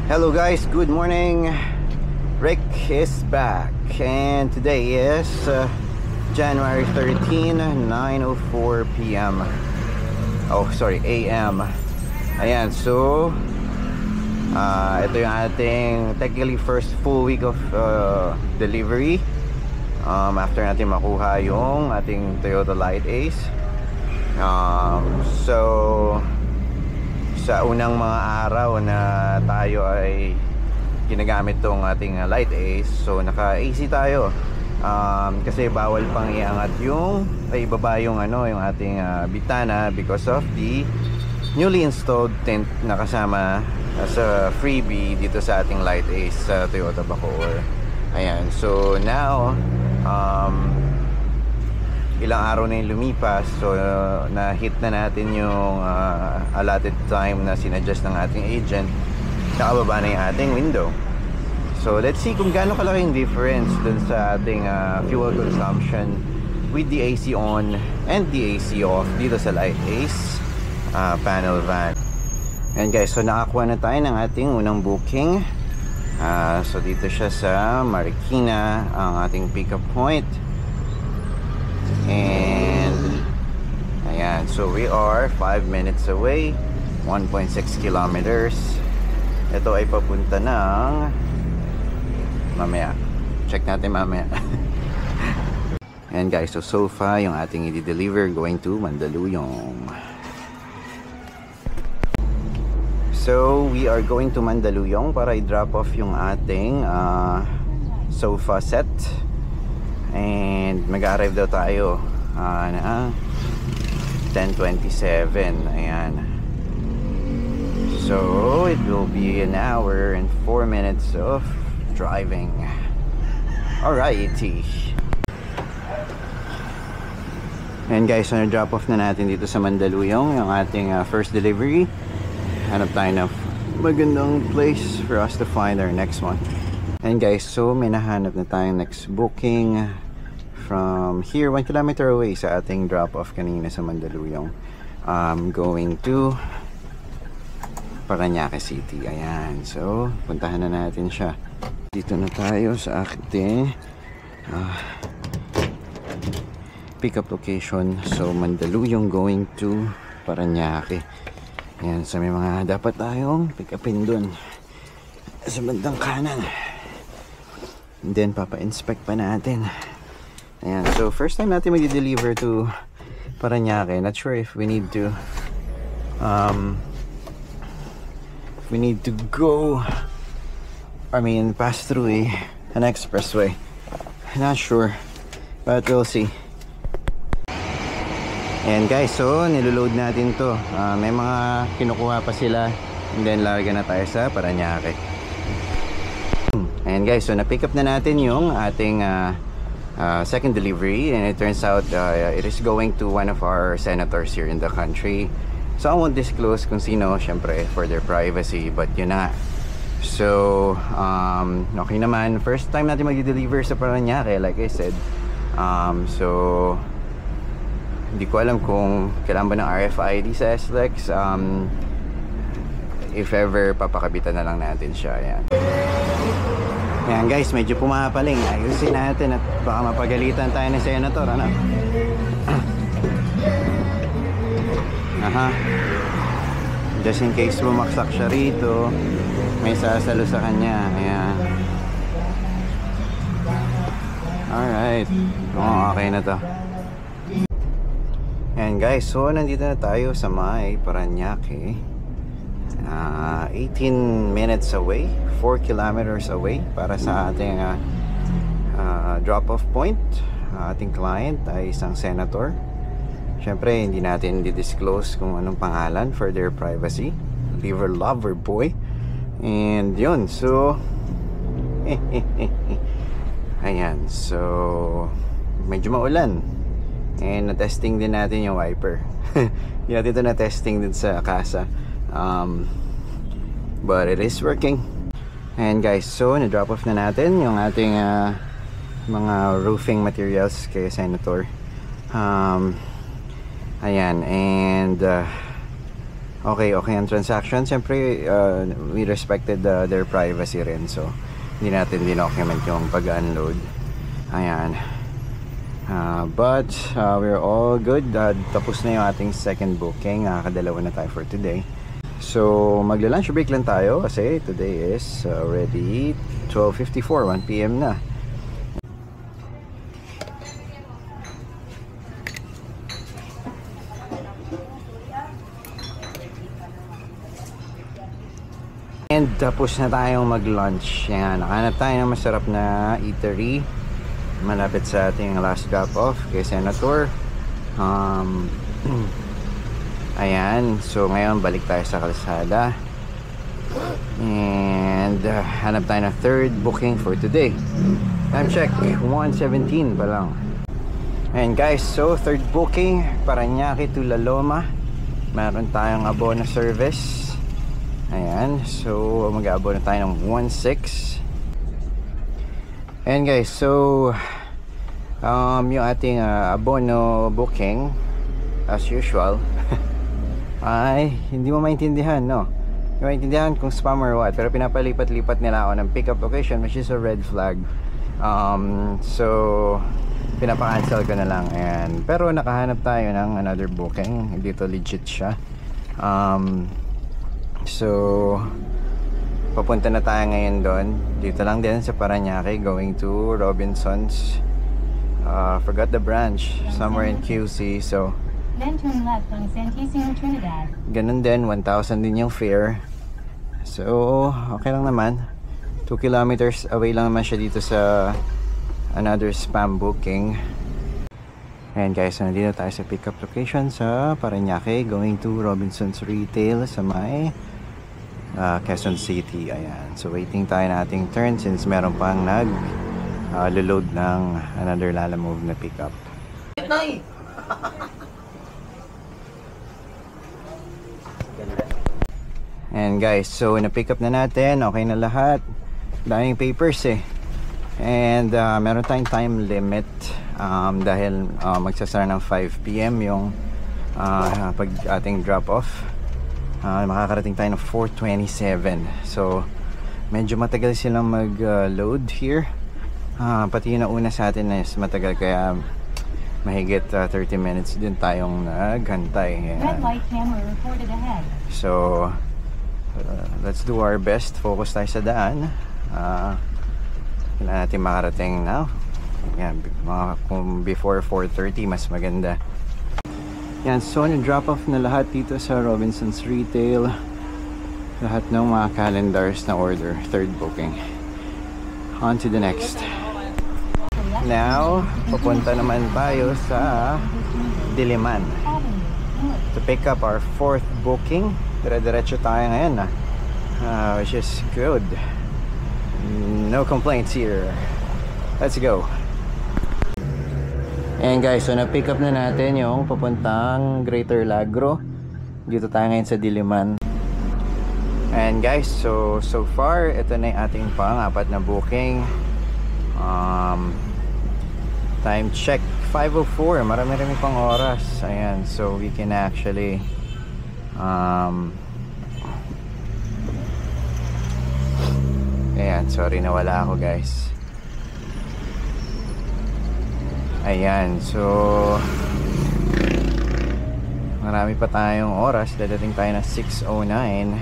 Hello guys, good morning. Rick is back and today is January 13, 9:04 p.m. Oh, sorry, AM. Ayan, so ito yung ating technically first full week of delivery after natin makuha yung ating Toyota Light Ace. So sa unang mga araw na tayo ay ginagamit tong ating Light Ace, so naka AC tayo kasi bawal pang iangat yung ibaba yung yung ating bitana because of the newly installed tent na kasama as a freebie dito sa ating Light Ace sa Toyota Bacoor. Ayan, so now ilang araw na yung lumipas, so na-hit na natin yung allotted time na sinadjust ng ating agent. Nakababa na yung ating window. So let's see kung gaano kalaki yung difference dun sa ating fuel consumption with the AC on and the AC off dito sa Light Ace panel van. And guys, so nakakuha na tayo ng ating unang booking. So dito siya sa Marikina, ang ating pick-up point. And ayan, so we are 5 minutes away, 1.6 kilometers. Ito ay papunta ng mamaya, check natin mamaya. And guys, so far yung ating i-deliver going to Mandaluyong. So we are going to Mandaluyong para i-drop off yung ating sofa set. And mag-arrive daw tayo na 10:27. Ayan. So it will be an hour and 4 minutes of driving. Alrighty. And guys, so na-drop off na natin dito sa Mandaluyong yung ating first delivery. Hanap tayo ng magandang place for us to find our next one. And guys, so may nahanap na tayong next booking from here, 1 kilometer away sa ating drop-off kanina sa Mandaluyong. Going to Parañaque City. Ayan, so puntahan na natin siya. Dito na tayo sa ating pick-up location. So Mandaluyong going to Parañaque. Ayan, so may mga dapat tayong pick-upin dun sa bandang kanan. And then papa-inspect pa natin. Ayan, so first time natin mag-deliver to Parañaque. Not sure if we need to go, pass through an expressway. Not sure, but we'll see. And guys, so niloload natin to. May mga kinukuha pa sila, and then larga na tayo sa Parañaque. And guys, so na-pick up na natin yung ating second delivery, and it turns out it is going to one of our senators here in the country. So I won't disclose kung sino, syempre for their privacy, but yun na. So okay naman, first time natin mag-deliver sa Parañaque, like I said. So hindi ko alam kung kailangan ba ng RFID sa SLEX. If ever, papakabitan na lang natin siya. Ayan. Ayan guys, medyo pumapaling. Ayusin natin at baka mapagalitan tayo ng senator, ano? Aha. Just in case bumaksak siya rito, may sasalo sa kanya. Ayan. Alright. Okay na to. Ayan guys, so nandito na tayo sa may Parañaque. 18 minutes away, 4 kilometers away para sa ating drop-off point. Ating client ay isang senator. Syempre, hindi natin di-disclose kung anong pangalan for their privacy. Liver lover boy. And yun, so ayan, so medyo maulan. And na-testing din natin yung wiper. Hindi natin ito na-testing din sa casa. But it is working. And guys, so na-drop off na natin yung ating mga roofing materials kay Senator. Ayan, and okay ang transaction. Siyempre, we respected their privacy rin. So, hindi natin dinocument yung pag-unload. Ayan. But, we're all good. Tapos na yung ating second booking. Nakakadalawa na tayo for today. So, magla-lunch break lang tayo kasi today is already 12:54, 1 PM na. And tapos na tayong mag-lunch. Yan, nakahanap tayo ng masarap na eatery malapit sa ating last drop-off kay Senator. Ayan, so ngayon balik tayo sa kalsada. And hanap tayo ng third booking for today. Time check, 1:17 pa lang. And guys, so third booking, Parañaque to La Loma. Meron tayong abono service. Ayan, so mag-aabono tayo ng 1:06. And guys, so yung ating abono booking as usual ay hindi mo maintindihan, no? Hindi mo maintindihan kung spam or what, pero pinapalipat-lipat nila ako ng pickup location, which is a red flag. So pinapa-cancel ko na lang. Ayan, pero nakahanap tayo ng another booking. Dito legit siya. So papunta na tayo ngayon doon. Dito lang din sa Parañaque, going to Robinsons. Forgot the branch, somewhere in QC. So then turn left on Santissimo Trinidad. Ganun din, 1,000 din yung fare. So okay lang naman. 2 kilometers away lang naman siya dito sa another spam booking. And guys, so nandito tayo sa pickup location sa Parañaque, going to Robinsons Retail sa may Quezon City. Ayan, so waiting tayo na ating turn since meron pang load ng another Lalamove na pickup. And guys, so na-pick up na natin, okay na lahat. Daming papers and meron tayong time limit dahil magsasara ng 5 PM yung pag ating drop off. Makakarating tayo ng 4:27. So medyo matagal silang mag-load here. Pati yung nauna sa atin is matagal, kaya mahigit 30 minutes din tayong naghantay. Red light camera reported ahead. So let's do our best. Focus tayo sa daan. Kailangan natin makarating now. Yan, kung before 4:30 mas maganda. Yan, so na-drop off na lahat dito sa Robinsons Retail. Lahat ng mga calendars na order, third booking. On to the next. Now, papunta naman tayo sa Diliman to pick up our fourth booking. Dire-diretso tayo ngayon which is good. No complaints here. Let's go. And guys, so na-pick up na natin yung papuntang Greater Lagro. Dito tayo ngayon sa Diliman. And guys, so far ito na yung ating pang-apat na booking. Time check 5:04. Marami pang oras. Ayan, so we can actually ayan, sorry nawala ako guys. Ayan, so marami pa tayong oras. Dadating tayo na 6:09.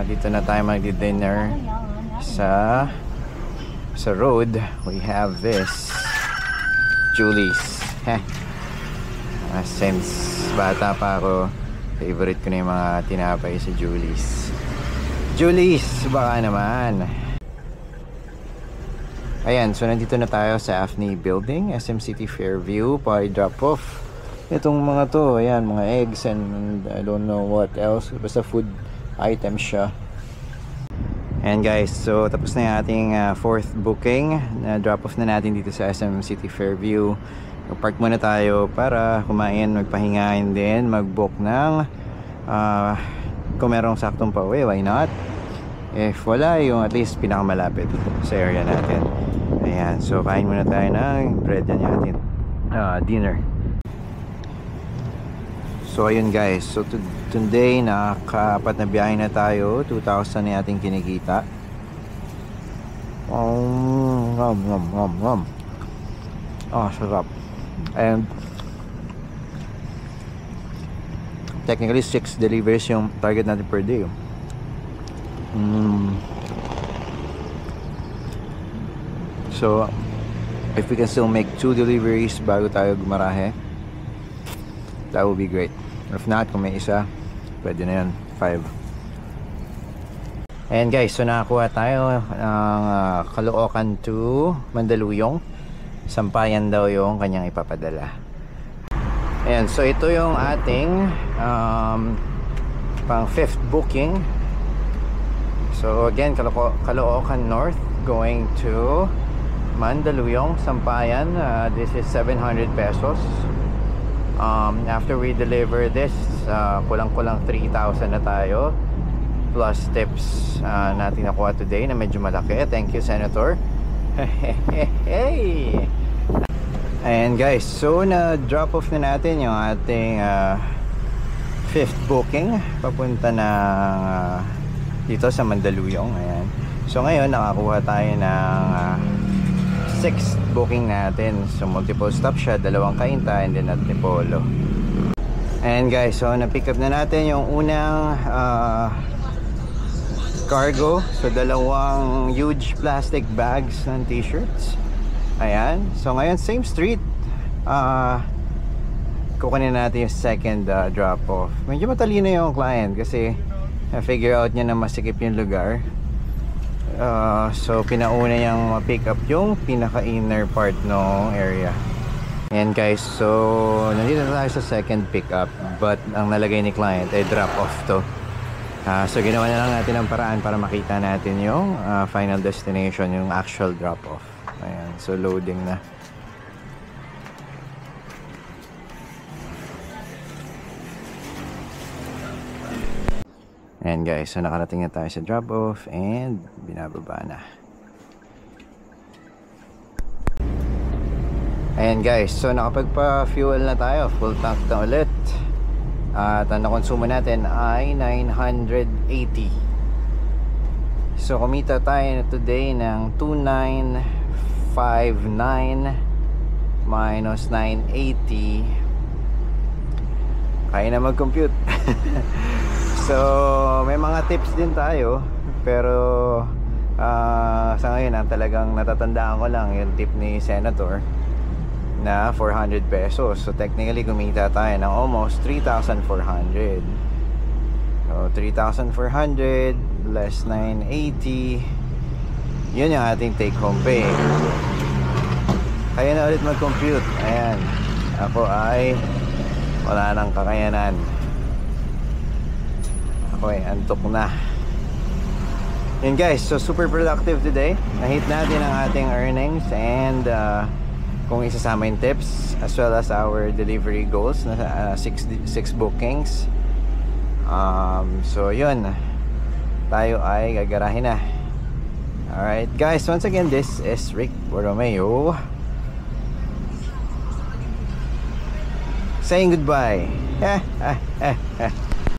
Dito na tayo magdi-dinner sa road. We have this Julie's. Since bata pa ako, favorite ko na yung mga tinapay sa Julie's. Julie's, baka naman. Ayan, so nandito na tayo sa AFNI Building, SM City Fairview, pa-drop off. Itong mga to, ayan, mga eggs and I don't know what else, basta food items siya. And guys, so tapos na yung ating fourth booking. Na-drop off na natin dito sa SM City Fairview. Park muna tayo para kumain, magpahingain din, mag-book ng kung merong saktong pauwi, why not? If wala, yung at least pinakamalapit sa area natin. Ayan, so kain muna tayo ng bread yan yung ating dinner. So ayun guys, so Today, nakaka-4 na biyahe na tayo. 2,000 na ating kinikita. Sarap. And technically 6 deliveries yung target natin per day. So if we can still make 2 deliveries bago tayo gumarahe, that would be great. If not, kung may isa, pwede na yun, 5. And guys, so nakakuha tayo ng Caloocan to Mandaluyong. Sampayan daw yung kanyang ipapadala. Ayan, so ito yung ating pang 5th booking. So again, Caloocan North going to Mandaluyong, Sampayan. This is 700 pesos. After we deliver this, kulang-kulang 3,000 na tayo plus tips natin nakuha today na medyo malaki. Thank you, Senator. Hey! And guys, so na drop off na natin yung ating 5th booking papunta na dito sa Mandaluyong. Ayan. So ngayon nakakuha tayo ng 6th booking natin. So multiple stop siya, 2 kainta and then Antipolo. And guys, so na-pick up na natin yung unang cargo. So 2 huge plastic bags ng t-shirts. Ayan. So ngayon same street. Kukunin natin yung second drop off. Medyo matalino yung client kasi na-figure out niya na masikip yung lugar. So pinauna niyang ma-pick up yung pinaka-inner part ng area. And guys, so nandito na tayo sa second pick up, but ang nalagay ni client ay drop off to. So ginawa na lang natin ang paraan para makita natin yung final destination, yung actual drop off. Ayan, so loading na. Ayan guys, so nakarating na tayo sa drop off and binababa na. Ayan guys, so nakapagpa-fuel na tayo, full tank na ulit. At ang nakonsumo natin ay 980. So kumita tayo today ng 2,959 minus 980. Kaya na mag-compute. So may mga tips din tayo, pero sa ngayon ang talagang natatandaan ko lang yung tip ni Senator na 400 pesos. So technically kumita tayo ng almost 3,400. So 3,400 less 980, yun yung ating take home pay. Kaya na ulit mag-compute. Ayan, ako ay wala nang kakayanan. Ako ay antok na. Yun guys, so super productive today. Na-hit natin ang ating earnings and kung isasama yung tips as well as our delivery goals na 6 bookings. So yun, tayo ay gagarahin na. Alright guys, once again, this is Rick Borromeo saying goodbye.